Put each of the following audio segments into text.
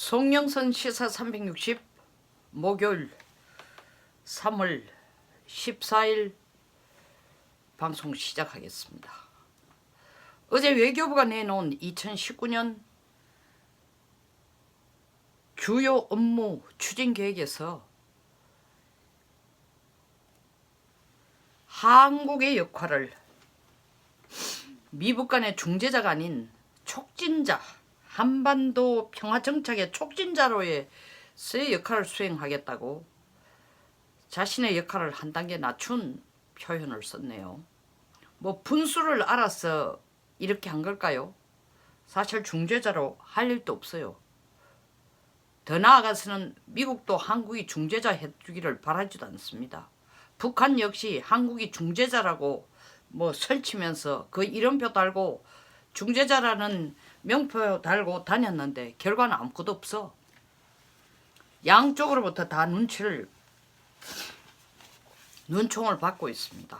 송영선 시사 360 목요일 3월 14일 방송 시작하겠습니다. 어제 외교부가 내놓은 2019년 주요 업무 추진 계획에서 한국의 역할을 미북 간의 중재자가 아닌 촉진자, 한반도 평화정착의 촉진자로서의 역할을 수행하겠다고 자신의 역할을 한 단계 낮춘 표현을 썼네요. 뭐 분수를 알아서 이렇게 한 걸까요? 사실 중재자로 할 일도 없어요. 더 나아가서는 미국도 한국이 중재자 해주기를 바라지도 않습니다. 북한 역시 한국이 중재자라고 뭐 설치면서 그 이름표 달고 중재자라는 명표 달고 다녔는데 결과는 아무것도 없어. 양쪽으로부터 다 눈총을 받고 있습니다.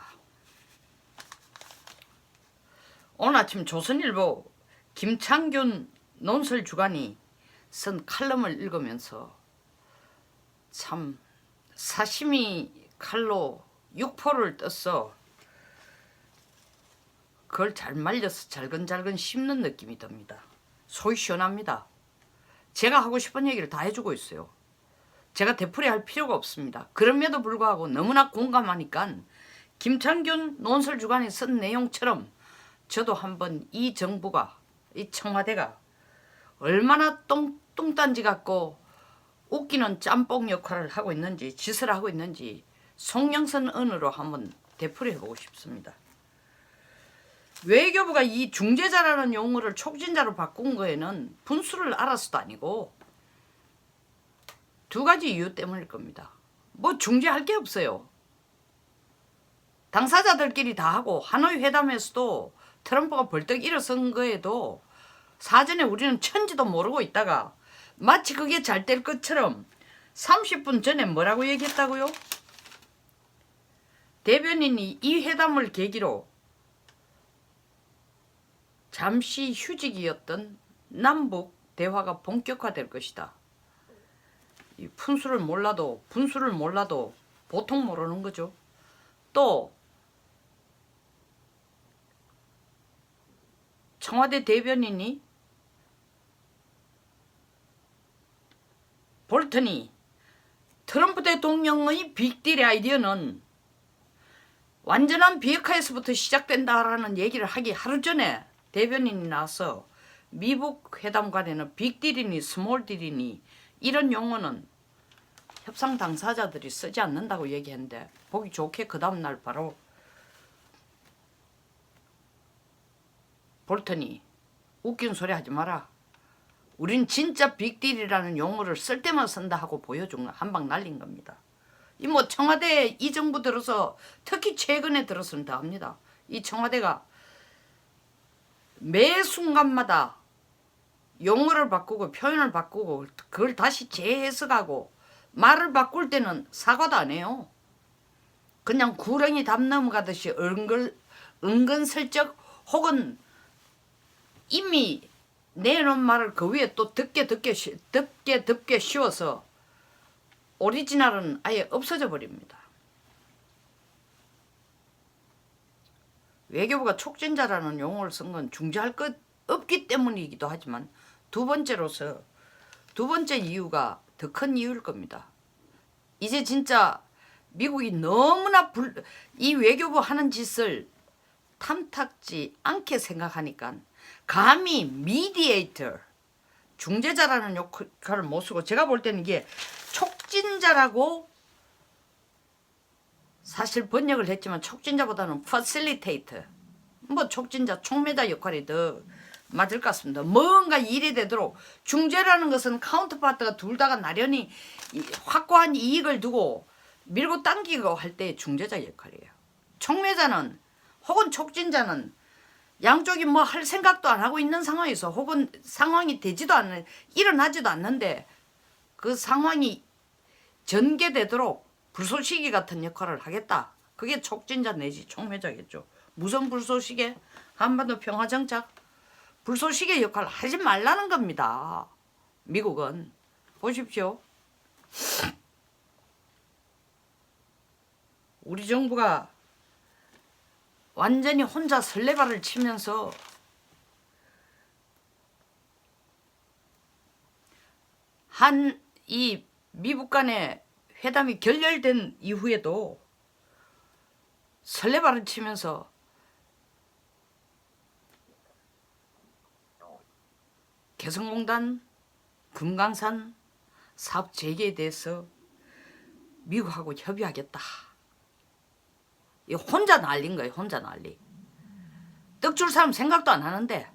오늘 아침 조선일보 김창균 논설주간이 쓴 칼럼을 읽으면서 참 사시미 칼로 육포를 떠서 그걸 잘 말려서 잘근잘근 씹는 느낌이 듭니다. 속이 시원합니다. 제가 하고 싶은 얘기를 다 해주고 있어요. 제가 되풀이할 필요가 없습니다. 그럼에도 불구하고 너무나 공감하니까 김창균 논설주간이 쓴 내용처럼 저도 한번 이 정부가, 이 청와대가 얼마나 뚱딴지 같고 웃기는 짬뽕 역할을 하고 있는지, 짓을 하고 있는지 송영선 언어로 한번 되풀이해보고 싶습니다. 외교부가 이 중재자라는 용어를 촉진자로 바꾼 거에는 분수를 알아서도 아니고 두 가지 이유 때문일 겁니다. 뭐 중재할 게 없어요. 당사자들끼리 다 하고 하노이 회담에서도 트럼프가 벌떡 일어선 거에도 사전에 우리는 천지도 모르고 있다가 마치 그게 잘 될 것처럼 30분 전에 뭐라고 얘기했다고요? 대변인이 이 회담을 계기로 잠시 휴직이었던 남북 대화가 본격화될 것이다. 이 분수를 몰라도 보통 모르는 거죠. 또 청와대 대변인이 볼턴이 트럼프 대통령의 빅딜의 아이디어는 완전한 비핵화에서부터 시작된다라는 얘기를 하기 하루 전에 대변인이 나와서 미북 회담 간에는 빅딜이니 스몰딜이니 이런 용어는 협상 당사자들이 쓰지 않는다고 얘기했는데 보기 좋게 그 다음날 바로 볼턴이 웃긴 소리 하지 마라. 우린 진짜 빅딜이라는 용어를 쓸 때만 쓴다 하고 보여준 거 한 방 날린 겁니다. 이 뭐 청와대 이 정부 들어서 특히 최근에 들어서는 다 합니다. 이 청와대가 매 순간마다 용어를 바꾸고 표현을 바꾸고 그걸 다시 재해석하고 말을 바꿀 때는 사과도 안 해요. 그냥 구렁이 담 넘어가듯이 은근슬쩍 혹은 이미 내놓은 말을 그 위에 또 덮게 씌워서 오리지널은 아예 없어져 버립니다. 외교부가 촉진자라는 용어를 쓴 건 중재할 것 없기 때문이기도 하지만 두 번째 이유가 더 큰 이유일 겁니다. 이제 진짜 미국이 너무나 이 외교부 하는 짓을 탐탁지 않게 생각하니까 감히 미디에이터, 중재자라는 역할을 못 쓰고 제가 볼 때는 이게 촉진자라고 사실 번역을 했지만 촉진자보다는 퍼실리테이터, 뭐 촉진자, 촉매자 역할이 더 맞을 것 같습니다. 뭔가 일이 되도록 중재라는 것은 카운터파트가 둘 다가 나란히 확고한 이익을 두고 밀고 당기고 할 때 중재자 역할이에요. 촉매자는 혹은 촉진자는 양쪽이 뭐 할 생각도 안 하고 있는 상황에서 혹은 상황이 되지도 않는 일어나지도 않는데 그 상황이 전개되도록 불쏘시개 같은 역할을 하겠다. 그게 촉진자 내지 촉매자겠죠. 무슨 불쏘시개? 한반도 평화정착? 불쏘시개 역할을 하지 말라는 겁니다. 미국은. 보십시오. 우리 정부가 완전히 혼자 설레발을 치면서 이 미국 간의 회담이 결렬된 이후에도 설레발을 치면서 개성공단, 금강산 사업 재개에 대해서 미국하고 협의하겠다. 이 혼자 날린 거예요. 혼자 난리. 떡 줄 사람 생각도 안 하는데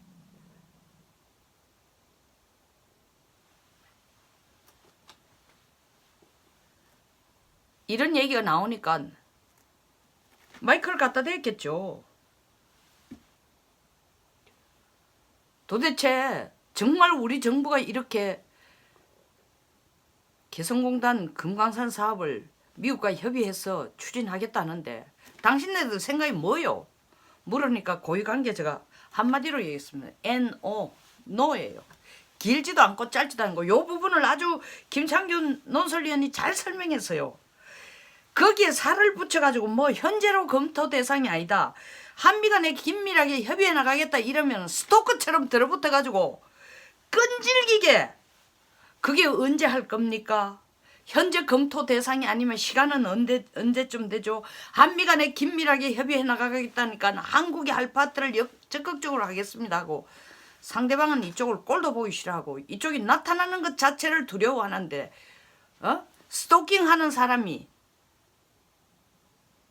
이런 얘기가 나오니까 마이크를 갖다 대겠죠. 도대체 정말 우리 정부가 이렇게 개성공단 금강산 사업을 미국과 협의해서 추진하겠다는데 당신네들 생각이 뭐요? 물으니까 고위관계자가 한마디로 얘기했습니다. NO, NO예요. 길지도 않고 짧지도 않고 이 부분을 아주 김창균 논설위원이 잘 설명했어요. 거기에 살을 붙여가지고 뭐 현재로 검토 대상이 아니다. 한미 간에 긴밀하게 협의해 나가겠다 이러면 스토커처럼 들어붙어가지고 끈질기게 그게 언제 할 겁니까? 현재 검토 대상이 아니면 시간은 언제쯤 되죠? 한미 간에 긴밀하게 협의해 나가겠다니까 한국이 할 파트를 적극적으로 하겠습니다 하고 상대방은 이쪽을 꼴도 보기 싫어하고 이쪽이 나타나는 것 자체를 두려워하는데 스토킹 하는 사람이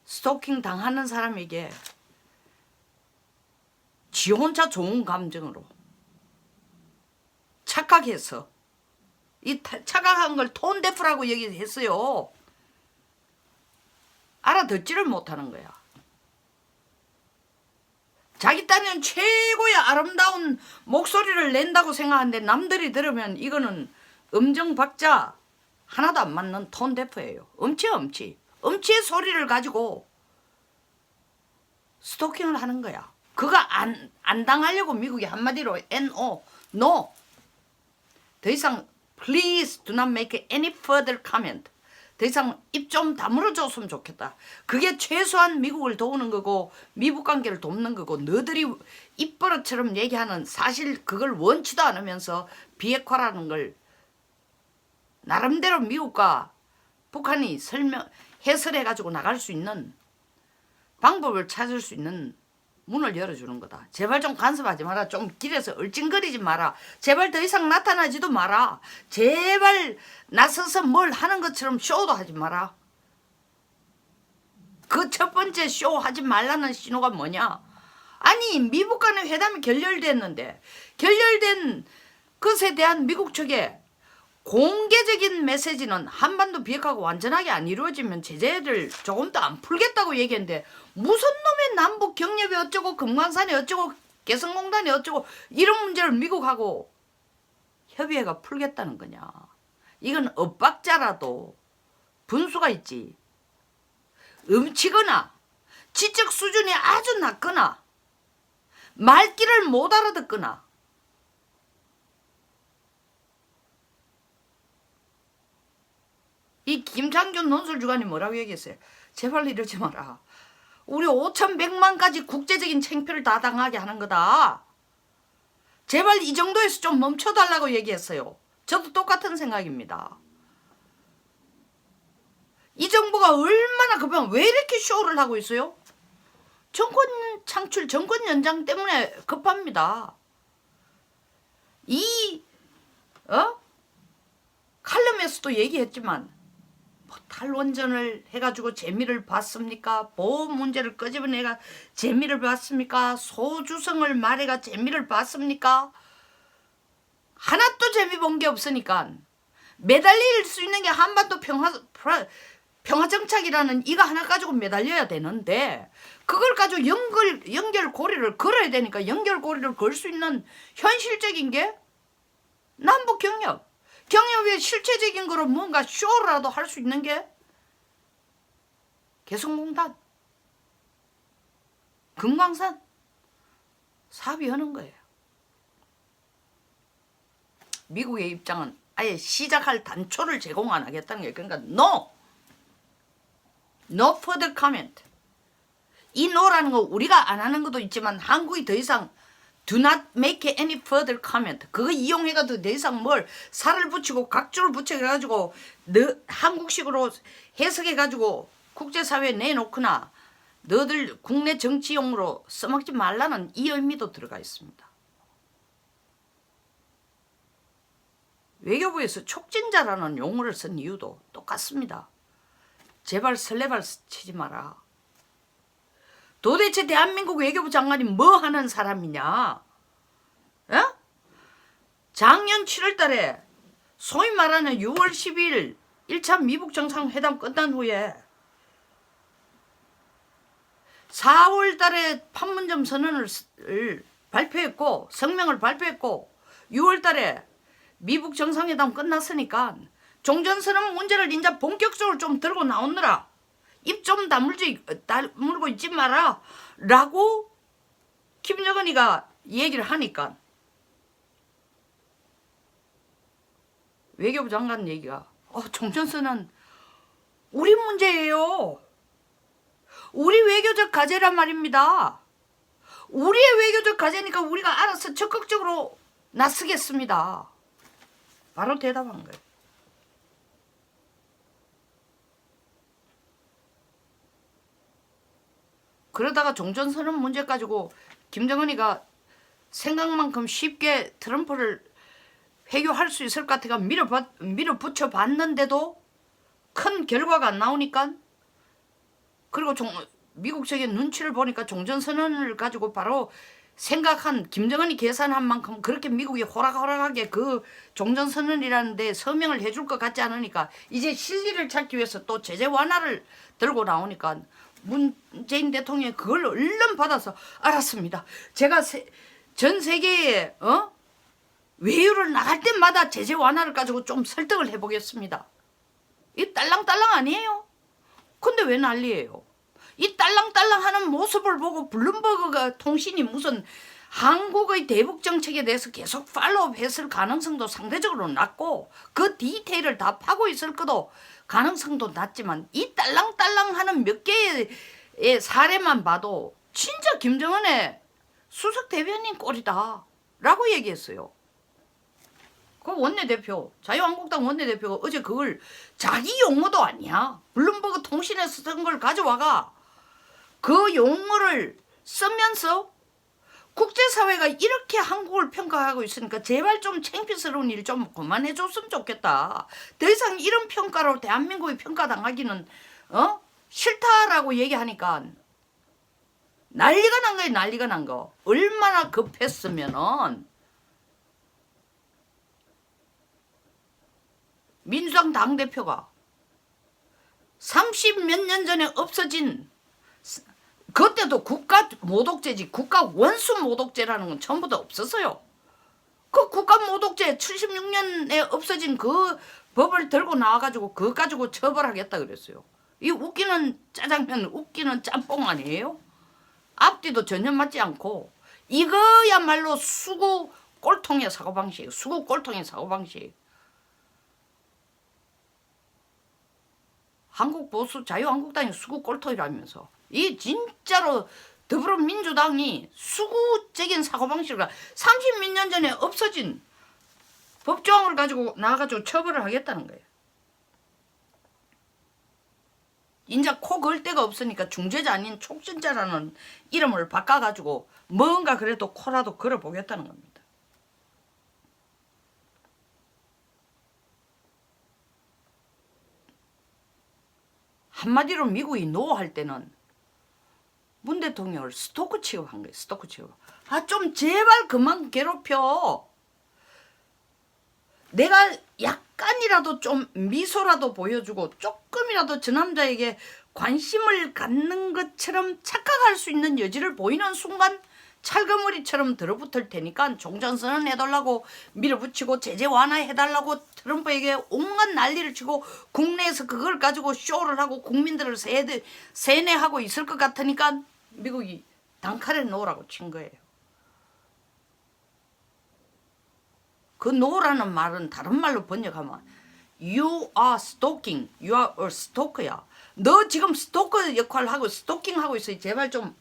스토킹 당하는 사람에게 지 혼자 좋은 감정으로 착각해서 이 착각한 걸 톤데프라고 얘기했어요. 알아듣지를 못하는 거야. 자기 딴에는 최고의 아름다운 목소리를 낸다고 생각하는데 남들이 들으면 이거는 음정 박자 하나도 안 맞는 톤데프예요. 음치의 소리를 가지고 스토킹을 하는 거야. 그거 안 당하려고 미국이 한마디로 NO, NO. 더 이상 Please do not make any further comment. 더 이상 입 좀 다물어줬으면 좋겠다. 그게 최소한 미국을 도우는 거고 미국 관계를 돕는 거고 너희들이 입버릇처럼 얘기하는 사실 그걸 원치도 않으면서 비핵화라는 걸 나름대로 미국과 북한이 해설해가지고 나갈 수 있는 방법을 찾을 수 있는 문을 열어주는 거다. 제발 좀 간섭하지 마라. 좀 길에서 얼찡거리지 마라. 제발 더 이상 나타나지도 마라. 제발 나서서 뭘 하는 것처럼 쇼도 하지 마라. 그 첫 번째 쇼 하지 말라는 신호가 뭐냐? 아니 미국 간의 회담이 결렬됐는데 결렬된 것에 대한 미국 측의 공개적인 메시지는 한반도 비핵화가 완전하게 안 이루어지면 제재를 조금 더 안 풀겠다고 얘기했는데 무슨 놈의 남북 경협이 어쩌고 금강산이 어쩌고 개성공단이 어쩌고 이런 문제를 미국하고 협의회가 풀겠다는 거냐. 이건 엇박자라도 분수가 있지. 음치거나 지적 수준이 아주 낮거나 말귀를 못 알아듣거나 이 김창균 논술주간이 뭐라고 얘기했어요? 제발 이러지 마라. 우리 5,100만까지 국제적인 창피를 다 당하게 하는 거다. 제발 이 정도에서 좀 멈춰달라고 얘기했어요. 저도 똑같은 생각입니다. 이 정부가 얼마나 급하면 왜 이렇게 쇼를 하고 있어요? 정권 창출, 정권 연장 때문에 급합니다. 칼럼에서도 얘기했지만 탈원전을 해가지고 재미를 봤습니까? 보험 문제를 끄집어내가 재미를 봤습니까? 소주성을 말해가 재미를 봤습니까? 하나도 재미 본 게 없으니까 매달릴 수 있는 게 한반도 평화정착이라는 이거 하나 가지고 매달려야 되는데 그걸 가지고 연결고리를 걸어야 되니까 연결고리를 걸 수 있는 현실적인 게 남북경협. 경협의 실체적인 거로 뭔가 쇼라도 할 수 있는 게 개성공단, 금강산 사업이 하는 거예요. 미국의 입장은 아예 시작할 단초를 제공 안 하겠다는 거예요. 그러니까 no further comment. 이 no라는 거 우리가 안 하는 것도 있지만 한국이 더 이상 do not make any further comment. 그거 이용해가지고 더 이상 뭘 살을 붙이고 각주를 붙여가지고 한국식으로 해석해가지고 국제사회에 내놓거나 너들 국내 정치용으로 써먹지 말라는 이 의미도 들어가 있습니다. 외교부에서 촉진자라는 용어를 쓴 이유도 똑같습니다. 제발 설레발 치지 마라. 도대체 대한민국 외교부 장관이 뭐 하는 사람이냐? 에? 작년 7월 달에 소위 말하는 6월 12일 1차 미북 정상회담 끝난 후에 4월 달에 판문점 선언을 발표했고 성명을 발표했고 6월 달에 미북 정상회담 끝났으니까 종전선언 문제를 이제 본격적으로 좀 들고 나오느라 입 좀 다물고 있지 마라 라고 김정은이가 얘기를 하니까 외교부 장관 얘기가 종전선언 우리 문제예요. 우리 외교적 과제란 말입니다. 우리의 외교적 과제니까 우리가 알아서 적극적으로 나서겠습니다. 바로 대답한 거예요. 그러다가 종전선언 문제 가지고 김정은이가 생각만큼 쉽게 트럼프를 회교할 수 있을 것 같아가 밀어붙여 봤는데도 큰 결과가 안 나오니까 그리고 미국 측의 눈치를 보니까 종전선언을 가지고 바로 생각한 김정은이 계산한 만큼 그렇게 미국이 호락호락하게 그 종전선언이라는 데 서명을 해줄 것 같지 않으니까 이제 실리를 찾기 위해서 또 제재 완화를 들고 나오니까 문재인 대통령이 그걸 얼른 받아서 알았습니다. 제가 전 세계에 외유를 나갈 때마다 제재 완화를 가지고 좀 설득을 해보겠습니다. 이 딸랑딸랑 아니에요? 근데 왜 난리예요? 이 딸랑딸랑하는 모습을 보고 블룸버그 통신이 무슨 한국의 대북 정책에 대해서 계속 팔로우 했을 가능성도 상대적으로 낮고 그 디테일을 다 파고 있을 것도 가능성도 낮지만 이 딸랑딸랑하는 몇 개의 사례만 봐도 진짜 김정은의 수석 대변인 꼴이다 라고 얘기했어요. 그 원내대표 자유한국당 원내대표가 어제 그걸 자기 용어도 아니야. 블룸버그 통신에서 쓴 걸 가져와가 그 용어를 쓰면서 국제사회가 이렇게 한국을 평가하고 있으니까 제발 좀 창피스러운 일 좀 그만해줬으면 좋겠다. 더 이상 이런 평가로 대한민국이 평가당하기는 싫다라고 얘기하니까 난리가 난 거예요. 난리가 난 거. 얼마나 급했으면은 민주당 당대표가 30몇 년 전에 없어진 그때도 국가 모독죄지 국가 원수 모독죄라는 건 전부 다 없었어요. 그 국가 모독죄 76년에 없어진 그 법을 들고 나와가지고 그거 가지고 처벌하겠다 그랬어요. 이 웃기는 짜장면 웃기는 짬뽕 아니에요? 앞뒤도 전혀 맞지 않고 이거야말로 수구 꼴통의 사고방식. 수구 꼴통의 사고방식. 한국 보수 자유한국당이 수구 꼴통이라면서 이 진짜로 더불어민주당이 수구적인 사고방식을 30몇 년 전에 없어진 법조항을 가지고 나와가지고 처벌을 하겠다는 거예요. 이제 코 걸 데가 없으니까 중재자 아닌 촉진자라는 이름을 바꿔가지고 뭔가 그래도 코라도 걸어보겠다는 겁니다. 한마디로 미국이 노할 때는 문 대통령을 스토커 취급한 거예요. 스토커 취급. 좀 제발 그만 괴롭혀. 내가 약간이라도 좀 미소라도 보여주고 조금이라도 저 남자에게 관심을 갖는 것처럼 착각할 수 있는 여지를 보이는 순간 찰거머리처럼 들어붙을 테니까 종전선언 해달라고 밀어붙이고 제재 완화해달라고 트럼프에게 온갖 난리를 치고 국내에서 그걸 가지고 쇼를 하고 국민들을 세뇌하고 있을 것 같으니까 미국이 단칼에 놓으라고 친 거예요. 그 no라는 말은 다른 말로 번역하면 You are stalking. You are a stalker야. 너 지금 스토커 역할을 하고 스토킹 하고 있어. 제발 좀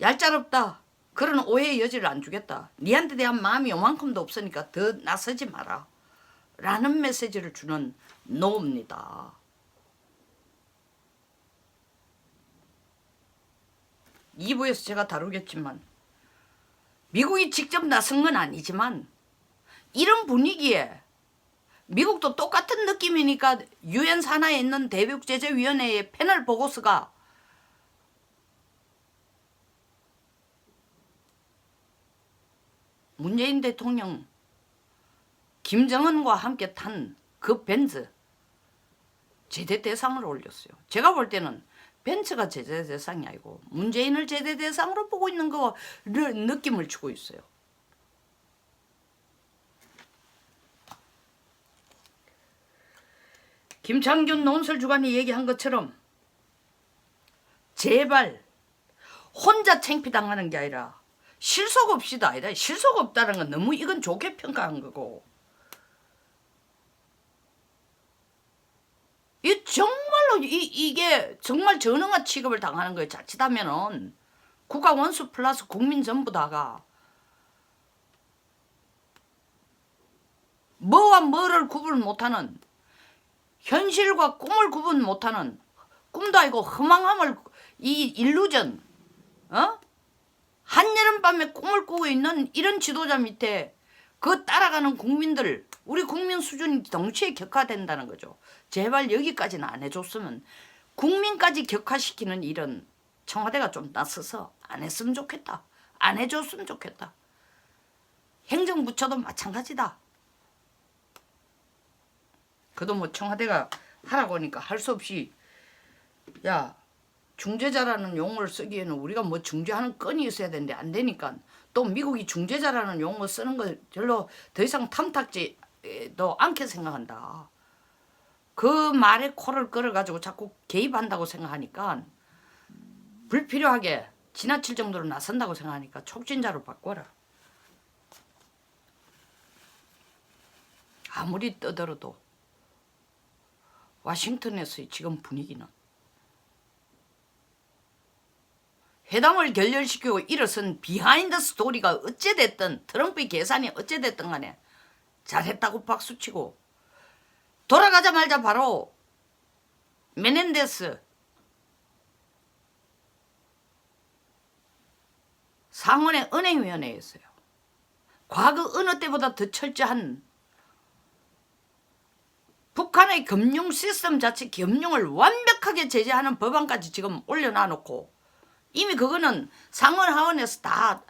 얄짤없다. 그런 오해의 여지를 안 주겠다. 니한테 대한 마음이 요만큼도 없으니까 더 나서지 마라. 라는 메시지를 주는 no입니다. 2부에서 제가 다루겠지만 미국이 직접 나선 건 아니지만 이런 분위기에 미국도 똑같은 느낌이니까 유엔 산하에 있는 대북제재위원회의 패널 보고서가 문재인 대통령 김정은과 함께 탄 그 벤츠 제재 대상으로 올렸어요. 제가 볼 때는 벤츠가 제재 대상이 아니고 문재인을 제재 대상으로 보고 있는 거 느낌을 주고 있어요. 김창균 논설주간이 얘기한 것처럼 제발 혼자 창피당하는 게 아니라 실속 없이도 아니라 실속 없다는 건 너무 이건 좋게 평가한 거고 이 정말로 이게 정말 전응화 취급을 당하는 거예요. 자칫하면은 국가 원수 플러스 국민 전부 다가 뭐와 뭐를 구분 못하는 현실과 꿈을 구분 못하는 꿈도 아니고 허망함을 이 일루전 한여름밤에 꿈을 꾸고 있는 이런 지도자 밑에 그 따라가는 국민들 우리 국민 수준이 동시에 격화된다는 거죠. 제발 여기까지는 안 해줬으면 국민까지 격화시키는 일은 청와대가 좀 나서서 안 했으면 좋겠다. 안 해줬으면 좋겠다. 행정부처도 마찬가지다. 그도 뭐 청와대가 하라고 하니까 할 수 없이 야 중재자라는 용어를 쓰기에는 우리가 뭐 중재하는 건이 있어야 되는데 안 되니까 또 미국이 중재자라는 용어 쓰는 거 별로 더 이상 탐탁지도 않게 생각한다. 그 말에 코를 끌어가지고 자꾸 개입한다고 생각하니까 불필요하게 지나칠 정도로 나선다고 생각하니까 촉진자로 바꿔라. 아무리 떠들어도 워싱턴에서의 지금 분위기는 회담을 결렬시키고 일어선 비하인드 스토리가 어찌됐든 트럼프의 계산이 어찌됐든 간에 잘했다고 박수치고 돌아가자마자 바로 메넨데스 상원의 은행위원회였어요. 과거 어느 때보다 더 철저한 북한의 금융 시스템 자체 금융을 완벽하게 제재하는 법안까지 지금 올려놔놓고 이미 그거는 상원 하원에서 다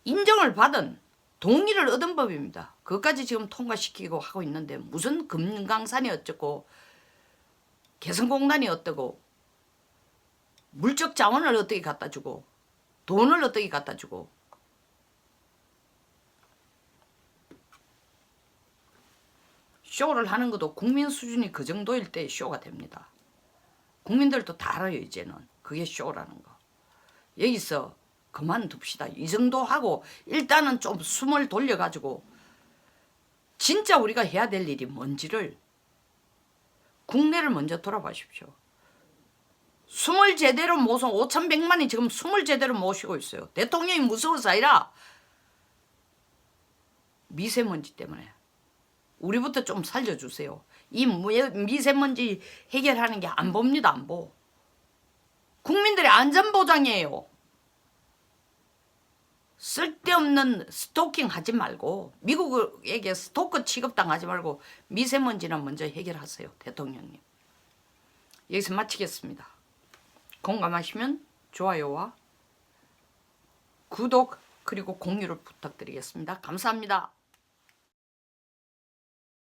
인정을 받은 동의를 얻은 법입니다. 그것까지 지금 통과시키고 하고 있는데 무슨 금강산이 어쩌고 개성공단이 어떠고 물적 자원을 어떻게 갖다 주고 돈을 어떻게 갖다 주고 쇼를 하는 것도 국민 수준이 그 정도일 때 쇼가 됩니다. 국민들도 다 알아요. 이제는 그게 쇼라는 거. 여기서 그만둡시다. 이 정도 하고 일단은 좀 숨을 돌려가지고 진짜 우리가 해야 될 일이 뭔지를 국내를 먼저 돌아보십시오. 숨을 제대로 모셔 5,100만이 지금 숨을 제대로 모시고 있어요. 대통령이 무서워서 아니라 미세먼지 때문에. 우리부터 좀 살려주세요. 이 미세먼지 해결하는 게 안 봅니다. 안 보. 국민들의 안전보장이에요. 쓸데없는 스토킹 하지 말고 미국에게 스토커 취급당하지 말고 미세먼지나 먼저 해결하세요. 대통령님. 여기서 마치겠습니다. 공감하시면 좋아요와 구독 그리고 공유를 부탁드리겠습니다. 감사합니다.